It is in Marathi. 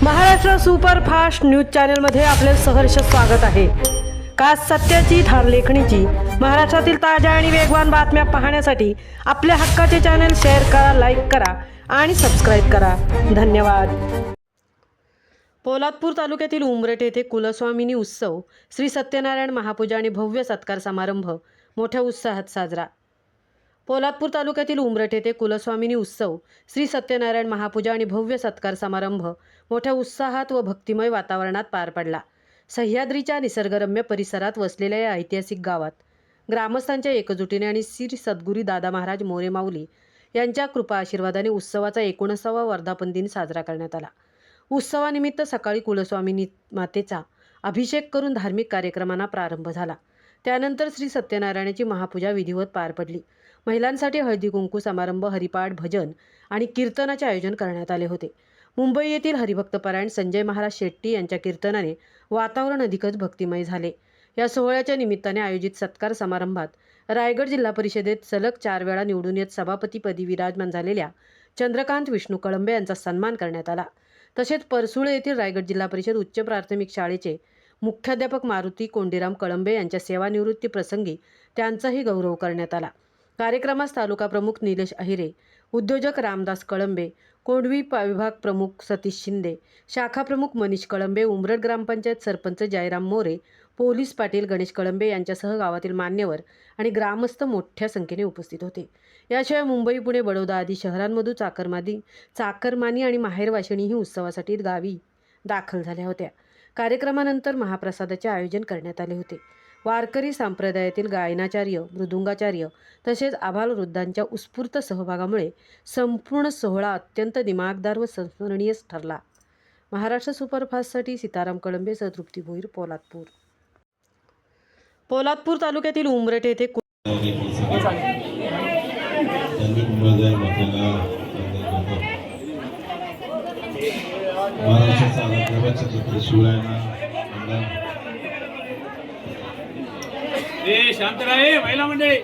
महाराष्ट्र सुपरफास्ट न्यूज चॅनलमध्ये आपले सहर्ष स्वागत आहे। का सत्याची थार लेखणीची महाराष्ट्रातील ताज्या आणि वेगवान बातम्या पाहण्यासाठी आपल्या हक्काचे चॅनल शेअर करा, लाईक करा आणि सबस्क्राईब करा। धन्यवाद। पोलादपूर तालुक्यातील उमरठ येथे कुलस्वामिनी उत्सव, श्री सत्यनारायण महापूजा आणि भव्य सत्कार समारंभ मोठ्या उत्साहात साजरा। पोलादपूर तालुक्यातील उमरठ येथे कुलस्वामिनी उत्सव, श्री सत्यनारायण महापूजा आणि भव्य सत्कार समारंभ मोठ्या उत्साहात व भक्तिमय वातावरणात पार पडला। सह्याद्रीच्या निसर्गरम्य परिसरात वसलेल्या या ऐतिहासिक गावात ग्रामस्थांच्या एकजुटीने आणि श्री सद्गुरू दादा महाराज मोरे माऊली यांच्या कृपा आशीर्वादाने उत्सवाचा 19वा वर्धापन दिन साजरा करण्यात आला। उत्सवानिमित्त सकाळी कुलस्वामिनी मातेचा अभिषेक करून धार्मिक कार्यक्रमांना प्रारंभ झाला। त्यानंतर श्री सत्यनारायणाची महापूजा विधिवत पार पडली। महिलांसाठी हळदी कुंकू समारंभ, हरिपाठ, भजन आणि कीर्तनाचे आयोजन करण्यात आले होते। मुंबई येथील हरिभक्तपरायण संजय महाराज शेट्टी यांच्या कीर्तनाने वातावरण अधिकच भक्तिमय झाले। या सोहळ्याच्या निमित्ताने आयोजित सत्कार समारंभात रायगड जिल्हा परिषदेत सलग 4 वेळा निवडून येत सभापतीपदी विराजमान झालेल्या चंद्रकांत विष्णू कळंबे यांचा सन्मान करण्यात आला। तसेच परसुळे येथील रायगड जिल्हा परिषद उच्च प्राथमिक शाळेचे मुख्याध्यापक मारुती कोंडीराम कळंबे यांच्या सेवानिवृत्ती प्रसंगी त्यांचाही गौरव करण्यात आला। कार्यक्रमास तालुका प्रमुख निलेश अहिरे, उद्योजक रामदास कळंबे, कोंढवी विभाग प्रमुख सतीश शिंदे, शाखा प्रमुख मनीष कळंबे, उमरठ ग्रामपंचायत सरपंच जयराम मोरे, पोलीस पाटील गणेश कळंबे यांच्यासह गावातील मान्यवर आणि ग्रामस्थ मोठ्या संख्येने उपस्थित होते। याशिवाय मुंबई, पुणे, बडोदा आदी शहरांमधून चाकरमानी आणि माहेरवाशिणीही उत्सवासाठी गावी दाखल झाल्या होत्या। कार्यक्रमानंतर महाप्रसादाचे आयोजन करण्यात आले होते। वारकरी संप्रदायातील गायनाचार्य, मृदुंगाचार्य तसेच आबालवृद्धांच्या उत्स्फूर्त सहभागामुळे संपूर्ण सोहळा अत्यंत दिमागदार व संस्मरणीय ठरला। महाराष्ट्र सुपरफास्टसाठी सीताराम कळंबे सह तृप्ती भोईर, पोलादपूर। पोलादपूर तालुक्यातील उमरठ येथे शांत राहा महिला मंडळी।